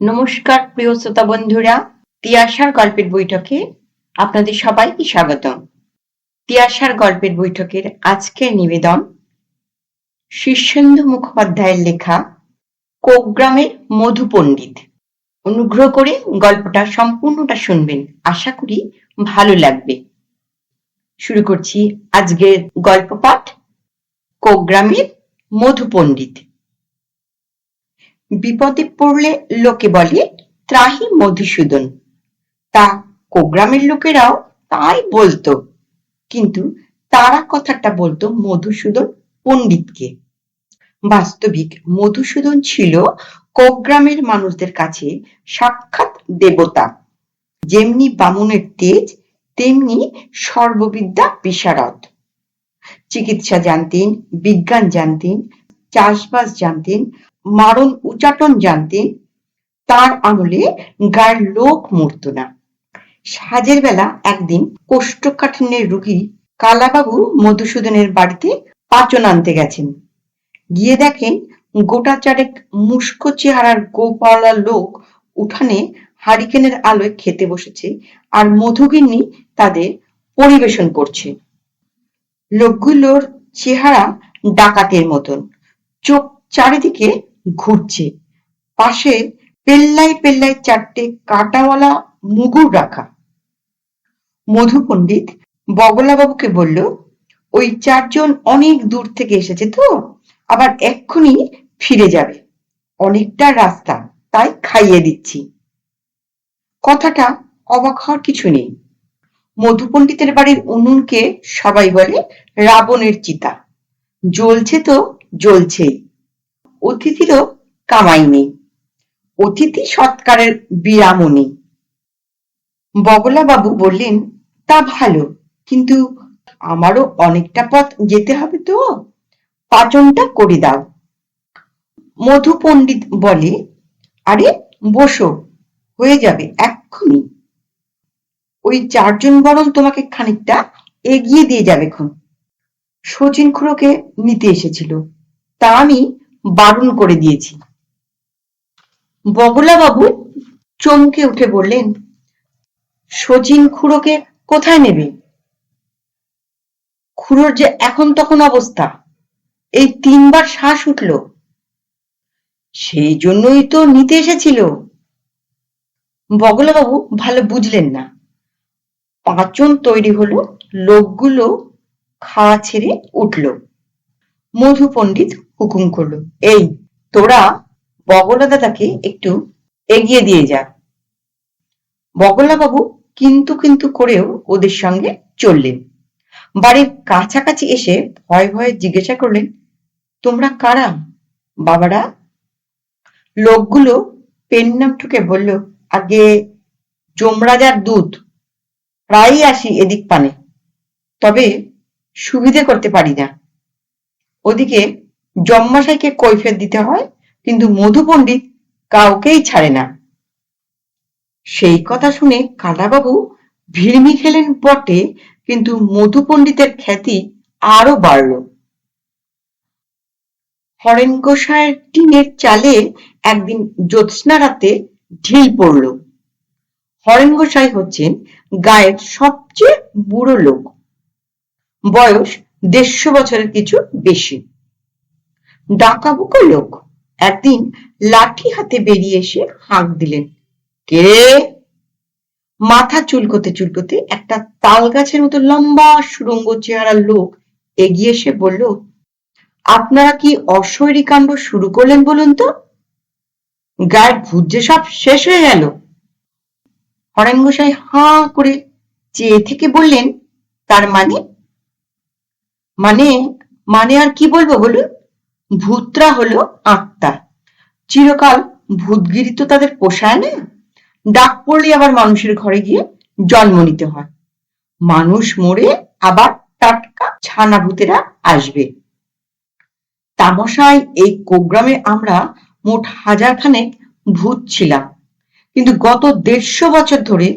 নমস্কার প্রিয় শ্রোতা বন্ধুরা, তিয়াশার গল্পের বৈঠকে আপনাদের সবাইকে স্বাগতম। তিয়াশার গল্পের বৈঠকের আজকের নিবেদন শীর্ষেন্দু মুখোপাধ্যায়ের লেখা কোকগ্রামের মধু পণ্ডিত। অনুগ্রহ করে গল্পটা সম্পূর্ণটা শুনবেন, আশা করি ভালো লাগবে। শুরু করছি আজকের গল্প পাঠ, কোকগ্রামের মধু পণ্ডিত। বিপদে পড়লে লোকে বলে ত্রাহি মধুসূদন, তা কোকগ্রামের লোকেরাও তাই বলতো, কিন্তু তারা কথাটা বলতো মধুসূদন পণ্ডিতকে। বাস্তবিক মধুসূদন ছিল কোকগ্রামের মানুষদের কাছে সাক্ষাৎ দেবতা। যেমনি বামুনের তেজ, তেমনি সর্ববিদ্যা বিশারদ। চিকিৎসা জানতেন, বিজ্ঞান জানতেন, চাষবাস জানতেন, মারণ উচাটন জানতেন। তার আমলে গায়ের লোক মরত না। সাজের বেলা একদিন কোষ্ঠকাঠিন্যের রোগী কালাবাবু মধুসূদনের বাড়িতে পাচন আনতে গেছেন। গিয়ে দেখেন গোটা চারেক মুস্কো চেহারার গোপালা লোক উঠানে হারিকেনের আলোয় খেতে বসেছে, আর মধুগিন্নি তাদের পরিবেশন করছে। লোকগুলোর চেহারা ডাকাতের মতন, চোখ চারিদিকে ঘুরছে, পাশে পেল্লায় পেল্লায় চারটে কাঁটাওয়ালা মুগুর রাখা। মধু পণ্ডিত বগলাবাবুকে বলল, ওই চারজন অনেক দূর থেকে এসেছে তো, আবার এক্ষুনি ফিরে যাবে, অনেকটা রাস্তা, তাই খাইয়ে দিচ্ছি। কথাটা অবাক হওয়ার কিছু নেই। মধু পণ্ডিতের বাড়ির উনুনকে সবাই বলে রাবণের চিতা, জ্বলছে তো জ্বলছেই, অতিথিরও কামাই নেই, অতিথি সৎকারের বিরামও নেই। বগলাবাবু বললেন, তা ভালো, কিন্তু আমারও অনেকটা পথ যেতে হবে তো, পাচনটা করে দাও। মধু পণ্ডিত বলে, আরে বসো, হয়ে যাবে এক্ষুনি। ওই চারজন বরং তোমাকে খানিকটা এগিয়ে দিয়ে যাবে খন। শচীন খুড়োকে নিতে এসেছিল, তা আমি বারণ করে দিয়েছি। বগলাবাবু চমকে উঠে বললেন, শচীন খুড়োকে কোথায় নেবে? খুড়োর যে এখন তখন অবস্থা, এই 3 বার শ্বাস উঠল, সেই জন্যই তো নিতে এসেছিল। বগলাবাবু ভালো বুঝলেন না। পাচন তৈরি হলো, লোকগুলো খাওয়া ছেড়ে উঠল। মধু পণ্ডিত হুকুম করলো, এই তোরা বগলা দাদাকে একটু এগিয়ে দিয়ে যা। বগলাবাবু কিন্তু কিন্তু করেও ওদের সঙ্গে চললেন। বাড়ির কাছাকাছি এসে ভয়ে ভয়ে জিজ্ঞাসা করলেন, তোমরা কারা বাবারা? লোকগুলো পেন নাম ঠুকে বলল, আগে যমরাজার দূত, প্রায়ই আসি এদিক পানে, তবে সুবিধে করতে পারি না। ওদিকে জম্মাশাইকে কৈফিয়ত দিতে হয়, কিন্তু মধু পণ্ডিত কাউকেই ছাড়ে না। সেই কথা শুনে কালাবাবু ভিড়মি খেলেন বটে, কিন্তু মধু পণ্ডিতের খ্যাতি আরো বাড়ল। হরেন গোসাইয়ের টিনের চালে একদিন জ্যোৎস্না রাতে ঢিল পড়ল। হরেন গোসাই হচ্ছেন গায়ের সবচেয়ে বুড়ো লোক, বয়স 150 বছরের কিছু বেশি। ডাকাবুকো লোক। একদিন লাঠি হাতে বেরিয়ে এসে হাঁক দিলেন, কে? মাথা চুলকোতে চুলকোতে একটা তাল গাছের মতো লম্বা সুড়ঙ্গ চেহারার লোক এগিয়ে এসে বলল, আপনারা কি অশৈরী কাণ্ড শুরু করলেন বলুন তো? গায়ের ভূত যে সব শেষ হয়ে গেল। হরেন গোসাই হাঁ করে চেয়ে থেকে বললেন, তার মানে? মানে মানে আর কি বলবো বলুন? ভূতরা হলো আত্মা, চিরকাল ভূতগিরি তো তাদের পোষায় না। ডাক পড়লে আবার মানুষের ঘরে গিয়ে জন্ম নিতে হয়। মানুষ মরে আবার টাটকা ছানা ভূতেরা আসবে। তামশায় এই কোকগ্রামে আমরা মোট 1000 খানেক ভূত ছিলাম, কিন্তু গত 150 বছর ধরে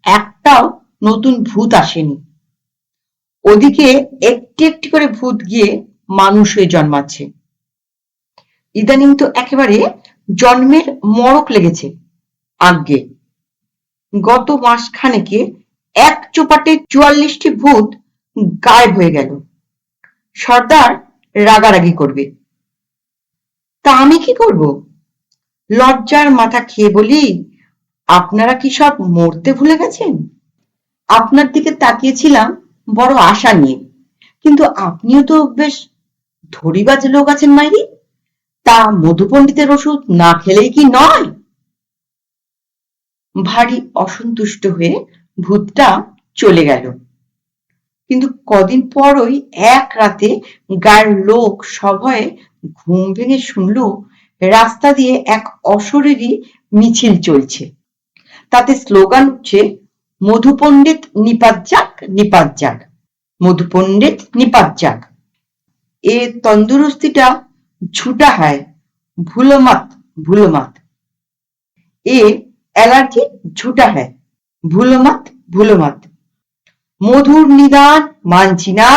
একটাও নতুন ভূত আসেনি। ওদিকে একটি একটি করে ভূত গিয়ে মানুষ হয়ে জন্মাচ্ছে। ইদানিং তো একেবারে জন্মের মড়ক লেগেছে। আজ্ঞে, গত মাসখানেকে এক চোপাটে 44টি ভূত গায়েব হয়ে গেল। সর্দার রাগারাগি করবে। তা আমি কি করব? লজ্জার মাথা খেয়ে বলি, আপনারা কি সব মরতে ভুলে গেছেন? আপনার দিকে তাকিয়েছিলাম বড় আশা নিয়ে, কিন্তু আপনিও তো বেশ ধরিবাজ লোক আছেন মাইরি। তা মধু পণ্ডিতের ওষুধ না খেলেই কি নয়? ভারী অসন্তুষ্ট হয়ে ভূতটা চলে গেল। কিন্তু কদিন পরই এক রাতে গায়ের লোক সভয়ে ঘুম ভেঙে শুনল রাস্তা দিয়ে এক অশরীরী মিছিল চলছে। তাতে স্লোগান উঠছে, মধু পণ্ডিত নিপাত যাক, নিপাত যাক, মধু পণ্ডিত নিপাত যাক। এ তন্দুরস্তিটা ঝুটা হয়, ভুলো মত, ভুলো মত। এ অ্যালার্জি ঝুটা হয়, ভুলো মত, ভুলো মত। মধুর নিদান মানছি না,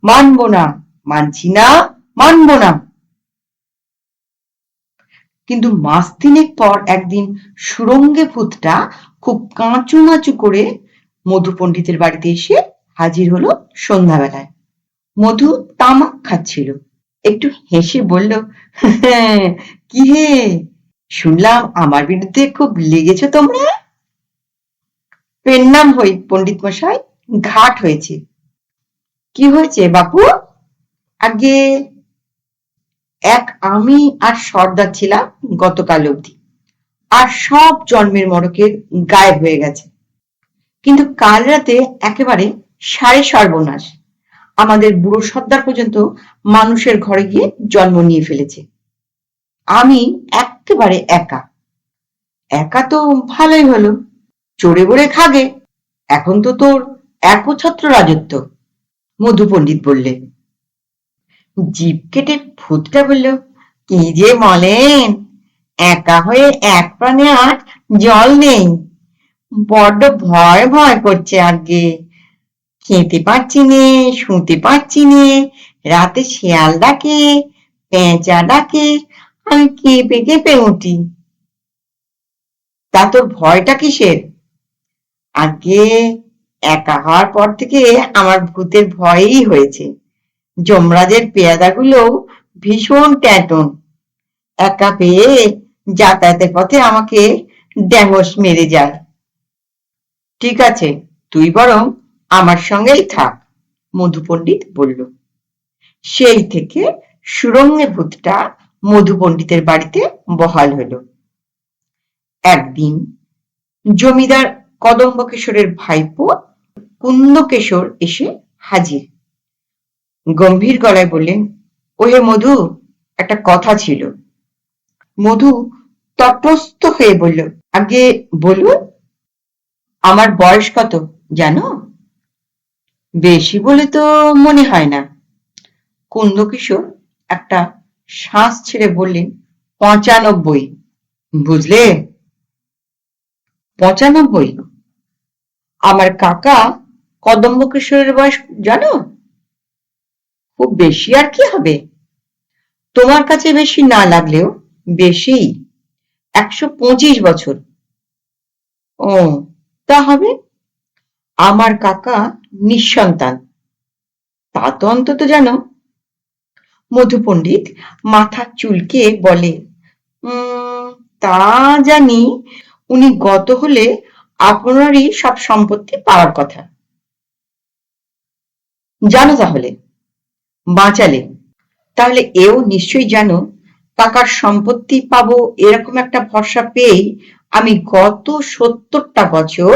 মানব না, মানছি না, মানব না। কিন্তু মাস তিনেক পর একদিন সুরঙ্গে ভূতটা খুব কাঁচুমাচু করে মধু পণ্ডিতের বাড়িতে এসে হাজির হলো সন্ধ্যাবেলায়। মধু তামাক খাচ্ছিল, একটু হেসে বলল, কি হে, শুনলাম আমার বিরুদ্ধে খুব লেগেছ তোমরা? পেন নাম হই পণ্ডিত মশাই, ঘাট হয়েছে। কি হয়েছে বাপু? আগে এক আমি আর সর্দার ছিলাম গতকাল অবধি, আর সব জন্মের মড়কের গায়েব হয়ে গেছে। কিন্তু কাল রাতে একেবারে সাড়ে সর্বনাশ। আমাদের বুড়ো সর্দার পর্যন্ত মানুষের ঘরে গিয়ে জন্ম নিয়ে ফেলেছে। আমি একেবারে একা। একা তো ভালোই হলো, চড়ে বড়ে খাগে, এখন তো তোর একছত্র রাজত্ব। মধু পণ্ডিত বললে। জিভ কেটে ভূতটা বলল, কি যে বলেন, একা হয়ে এক প্রাণে আর জল নেই। বড্ড ভয় ভয় করছে আগে। খেতে পাচ্ছি নে, শুতে পাচ্ছি নে, রাতে শেয়াল ডাকে, পেঁচা ডাকে, আমি কেঁপে কেঁপে উঠি। তা তোর ভয়টা কিসের? আগে একা হওয়ার পর থেকে আমার ভূতের ভয়ই হয়েছে। যমরাজের পেয়াদাগুলো ভীষণ ট্যাটন, একা পেয়ে যাতায়াতের পথে আমাকে ড্যাঙ্গস মেরে যায়। ঠিক আছে, তুই বরং আমার সঙ্গেই থাক, মধু পণ্ডিত বলল। সেই থেকে সুরঙ্গে ভূতটা মধু পণ্ডিতের বাড়িতে বহাল হলো। একদিন জমিদার কদম্বকেশরের ভাইপো কুন্দকেশর এসে হাজির। গম্ভীর গলায় বললেন, ওহে মধু, একটা কথা ছিল। মধু তটস্থ হয়ে বলল, আগে বলুন। আমার বয়স কত জানো? বেশি বলে তো মনে হয় না। কুন্দকিশোর একটা শ্বাস ছেড়ে বললেন, 95। বুঝলে? 95? আমার কাকা কদম্বকিশোরের বয়স জানো? খুব বেশি আর কি হবে, তোমার কাছে বেশি না লাগলেও বেশি, 125 বছর। ও, তা হবে। আমার কাকা নিঃসন্তান, তা তো অন্তত জানো। মধু পণ্ডিত মাথা চুলকে বলে, তা জানি, উনি গত হলে আপনারই সব সম্পত্তি পাওয়ার কথা। জানো তাহলে? বাঁচালে। তাহলে এও নিশ্চয়ই জানো, কাকার সম্পত্তি পাবো এরকম একটা ভরসা পেয়েই আমি গত 70টা বছর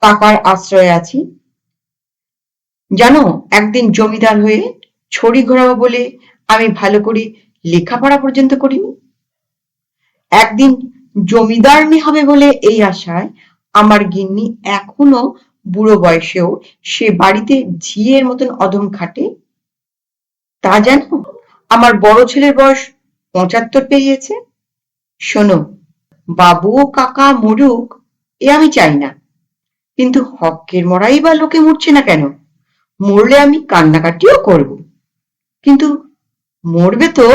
কাকার আশ্রয়ে আছি। জানো, একদিন জমিদার হয়ে ছড়ি ঘোরাবো বলে আমি ভালো করে লেখাপড়া পর্যন্ত করিনি। একদিন জমিদারনি হবে বলে এই আশায় আমার গিন্নি এখনো বুড়ো বয়সেও সে বাড়িতে ঝিয়ের মতন অদম খাটে। তা জানো, আমার বড় ছেলের বয়স 75 পেরিয়েছে। শোনো, বাবু ও কাকা মরুক এ আমি চাই না, কিন্তু হকের মরাই বা লোকে মরছে না কেন? মরলে আমি কান্নাকাটিও করব, কিন্তু মরবে তো,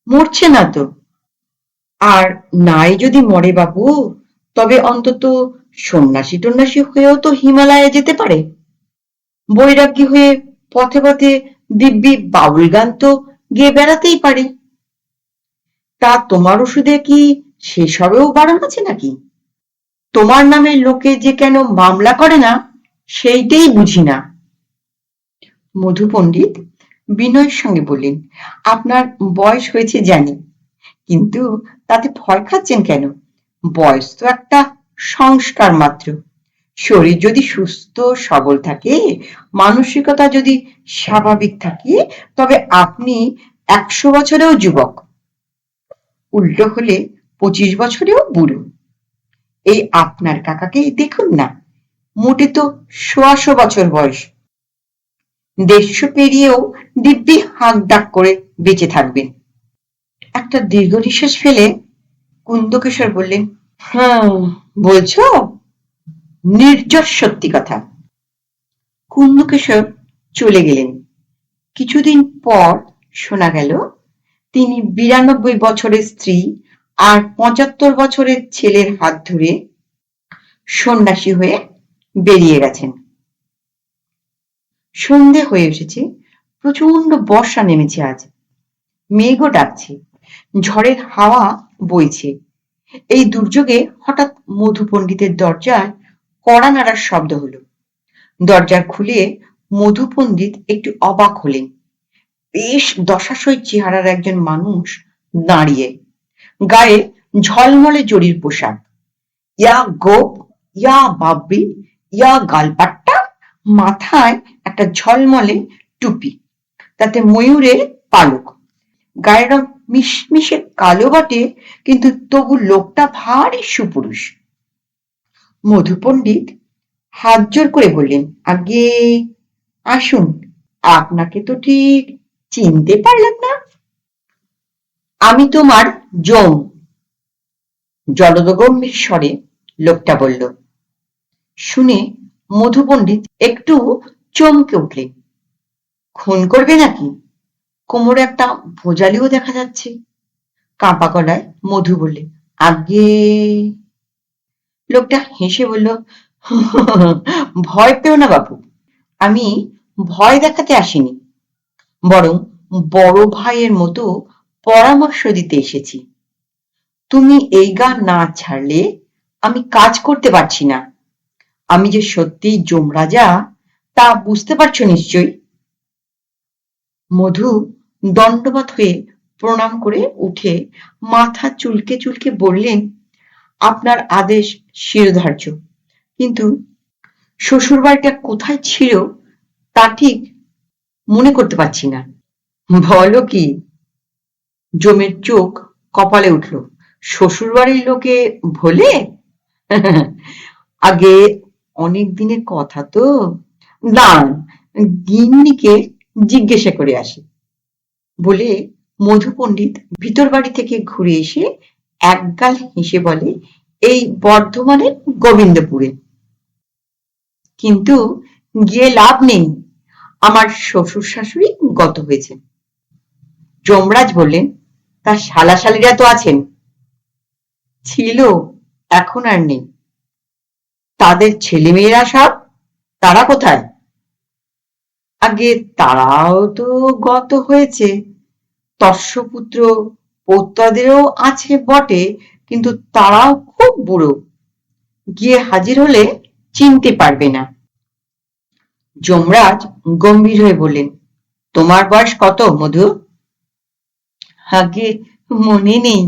মরছে না তো। আর নাই যদি মরে বাবু, তবে অন্তত সন্ন্যাসী টন্যাসী হয়েও তো হিমালয়ে যেতে পারে। বৈরাগ্যী হয়ে পথে পথে দিব্যি বাউল গান তো গেয়ে বেড়াতেই পারে। তা তোমার ওষুধে কি সেসবেও বারণ আছে নাকি? তোমার নামে লোকে যে কেন মামলা করে না সেইটেই বুঝি না। মধু পণ্ডিত বিনয়ের সঙ্গে বললেন, আপনার বয়স হয়েছে জানি, কিন্তু তাতে ভয় খাচ্ছেন কেন? বয়স তো একটা সংস্কার মাত্র। শরীর যদি সুস্থ সবল থাকে, মানসিকতা যদি স্বাভাবিক থাকে, তবে আপনি 100 বছরেও যুবক, উল্টো হলে 25 বছরেও বুড়ো। এই আপনার কাকাকে দেখুন না, মোটে তো 100 বছর বয়স। 150 পেরিয়েও দিব্যি হাঁক ডাক করে বেঁচে থাকবেন। একটা দীর্ঘ নিঃশ্বাস ফেলে কুন্দকেশর বললেন, বলছো? নির্জর সত্যি কথা। কুন্দকেশর চলে গেলেন। কিছুদিন পর শোনা গেল তিনি 92 বছরের স্ত্রী আর 75 বছরের ছেলের হাত ধরে সন্ন্যাসী হয়ে বেরিয়ে গেছেন। সন্ধে হয়ে এসেছে, প্রচন্ড বর্ষা নেমেছে আজ। মেঘও ডাকছে, ঝড়ের হাওয়া বইছে। এই দুর্যোগে হঠাৎ মধু পণ্ডিতের দরজায় কড়া নাড়ার শব্দ হলো। দরজা খুলে মধু পণ্ডিত একটু অবাক হলেন। বেশ দশাশয় চেহারার একজন মানুষ দাঁড়িয়ে, গায়ে ঝলমলে জরির পোশাক, ইয়া গোপ, ইয়া বাব্বি, ইয়া গালপাট্টা, মাথায় একটা ঝলমলে টুপি, তাতে ময়ূরের পালক। গায়ের রং মিশমিশে কালো বটে, কিন্তু তবু লোকটা ভারী সুপুরুষ। মধু পণ্ডিত হাত জোর করে বললেন, আগে আসুন, আপনাকে তো ঠিক চিনতে পারলাম না। আমি তোমার জম, জলদগম্ভীর স্বরে লোকটা বলল। শুনে মধু পণ্ডিত একটু চমকে উঠলেন। খুন করবে নাকি? কোমরে একটা ভোজালিও দেখা যাচ্ছে। কাঁপা গলায় মধু বললে, আগে। লোকটা হেসে বলল, ভয় পেও না বাবু, আমি ভয় দেখাতে আসিনি, বরং বড় ভাইয়ের মতো পরামর্শ দিতে এসেছি। তুমি এই গা না ছাড়লে আমি কাজ করতে পারছি না। আমি যে সত্যিই যমরাজা তা বুঝতে পারছো নিশ্চয়ই। মধু দণ্ডবৎ হয়ে প্রণাম করে উঠে মাথা চুলকে চুলকে বললেন, আপনার আদেশ শিরোধার্য, কিন্তু শ্বশুর বাড়িটা কোথায় ছিল তা ঠিক মনে করতে পারছি না। বলো কি? জমের চোখ কপালে উঠল। শ্বশুর বাড়ির লোকে ভোলে? আগে অনেক দিনের কথা তো, দাঁড়ান গিন্নিকে জিজ্ঞাসা করে আসি বলে মধু পণ্ডিত ভিতর বাড়ি থেকে ঘুরে এসে একগাল হেসে বলে, এই বর্ধমানের গোবিন্দপুরে। কিন্তু গিয়ে লাভ নেই, আমার শ্বশুর শাশুড়ি গত হয়েছে। যমরাজ বললেন, তার শালাশালিরা তো আছেন। ছিল, এখন আর নেই। তাদের ছেলেমেয়েরা সব, তারা কোথায়? আগে তারাও তো গত হয়েছে। তস্যপুত্র পৌত্রদেরও আছে বটে, কিন্তু তারাও খুব বুড়ো, গিয়ে হাজির হলে চিনতে পারবে না। যমরাজ গম্ভীর হয়ে বললেন, তোমার বয়স কত মধু? আগে মনে নেই।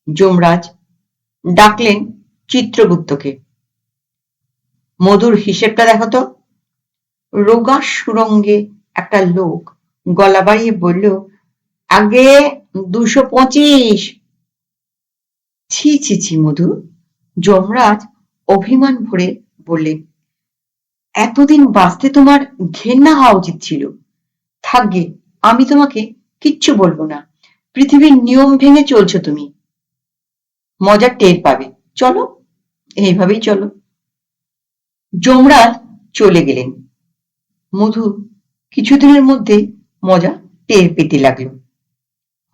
যমরাজ ডাকলেন চিত্রগুপ্তকে। মধুর হিসেবটা দেখো তো। রোগা সুরঙ্গে একটা লোক গলা বাড়িয়ে বলল, আগে 225। ছি ছি ছি মধু, যমরাজ অভিমান ভরে বললেন, এতদিন বাঁচতে তোমার ঘেন্না হওয়া উচিত ছিল। থাকগে, আমি তোমাকে কিচ্ছু বলবো না। পৃথিবীর নিয়ম ভেঙে চলছো তুমি, মজা টের পাবে। চলো, এইভাবেই চলো। যমরাজ চলে গেলেন। মধু কিছুদিনের মধ্যে মজা টের পেতে লাগলো।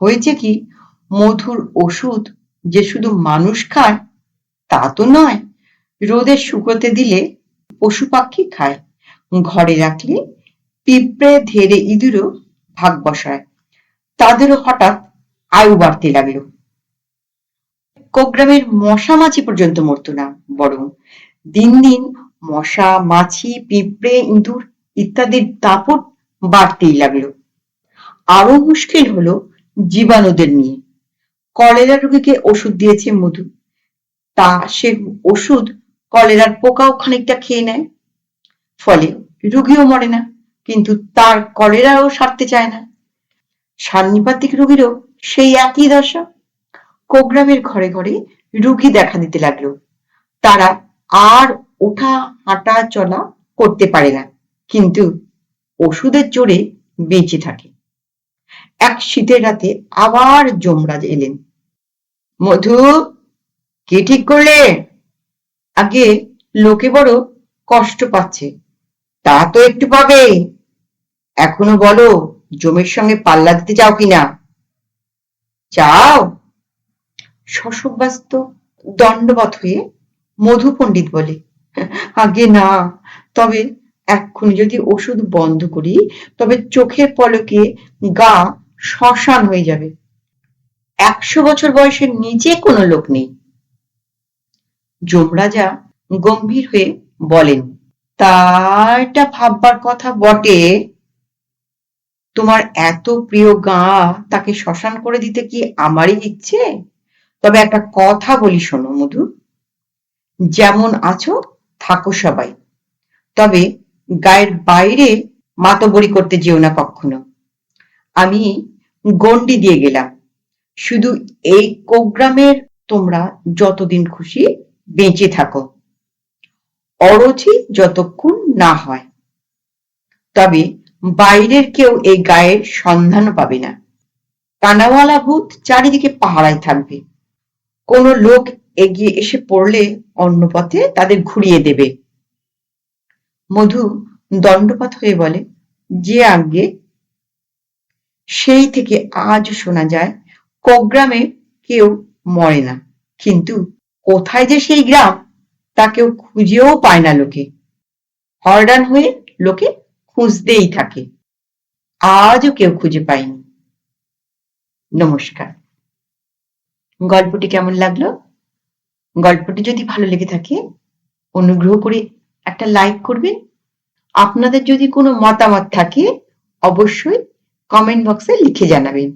হয়েছে কি, মধুর ওষুধ যে শুধু মানুষ খায় তা তো নয়, রোদে শুকোতে দিলে পশু পাখি খায়, ঘরে রাখলে পিঁপড়ে ধেড়ে ইঁদুরও ভাগ বসায়, তাদেরও হঠাৎ আয়ু বাড়তে লাগলো। কোগ্রামের মশা মাছি পর্যন্ত মরত না, বরং দিন দিন মশা মাছি পিঁপড়ে ইঁদুর ইত্যাদির দাপট বাড়তেই লাগলো। আরো মুশকিল হলো জীবাণুদের নিয়ে। কলেরা রোগীকে ওষুধ দিয়েছে মধু, তা সে ওষুধ কলেরার পোকাও খানিকটা খেয়ে নেয়, ফলে রোগীও মরে না, কিন্তু তার কলেরাও সারতে চায় না। সান্নিপাতিক রোগীরও সেই একই দশা। কোগ্রামের ঘরে ঘরে রোগী দেখা দিতে লাগলো, তারা আর ওঠা হাঁটা চলা করতে পারে না, কিন্তু ওষুধের জোরে বেঁচে থাকে। এক শীতের রাতে আবার যমরাজ এলেন। মধু, কি ঠিক করলে? আগে লোকে বড় কষ্ট পাচ্ছে, তা তো একটু পাবে, এখনো বলো জমের সঙ্গে পাল্লা দিতে চাও কিনা? চাও? শশব্যস্ত দণ্ডবৎ হয়ে মধু পণ্ডিত বলে, আগে না, তবে এক্ষুনি যদি ওষুধ বন্ধ করি তবে চোখের পলকে গা শ্মশান হয়ে যাবে। 100 বছর বয়সের নিচে কোনো লোক নেই। যমরাজা গম্ভীর হয়ে বলেন, তা এটা ভাববার কথা বটে, তোমার এত প্রিয় গা তাকে শ্মশান করে দিতে কি আমারই ইচ্ছে? তবে একটা কথা বলি শোনো মধু, যেমন আছো থাকো সবাই, তবে গায়ের বাইরে মাতবরি করতে যেও না কখনো। আমি গন্ডি দিয়ে গেলাম, শুধু এই কোগ্রামের তোমরা যতদিন খুশি বেঁচে থাকো, অরুচি যতক্ষণ না হয়, তবে বাইরের কেউ এই গায়ের সন্ধানও পাবে না। কানাওয়ালা ভূত চারিদিকে পাহারায় থাকবে, কোনো লোক এগিয়ে এসে পড়লে অন্য পথে তাদের ঘুরিয়ে দেবে। মধু দণ্ডপাত হয়ে বলে, যে আজ্ঞে। সেই থেকে আজ শোনা যায় কোগ্রামে কেউ মরে না, কিন্তু কোথায় যে সেই গ্রাম তা কেউ খুঁজেও পায় না লোকে। হয়রান হয়ে লোকে খুঁজতেই থাকে, আজও কেউ খুঁজে পায়নি। নমস্কার। গল্পটি কেমন লাগলো? গল্পটি যদি ভালো লেগে থাকে অনুগ্রহ করে একটা লাইক করবেন। আপনাদের যদি কোনো মতামত থাকে অবশ্যই কমেন্ট বক্সে লিখে জানাবেন।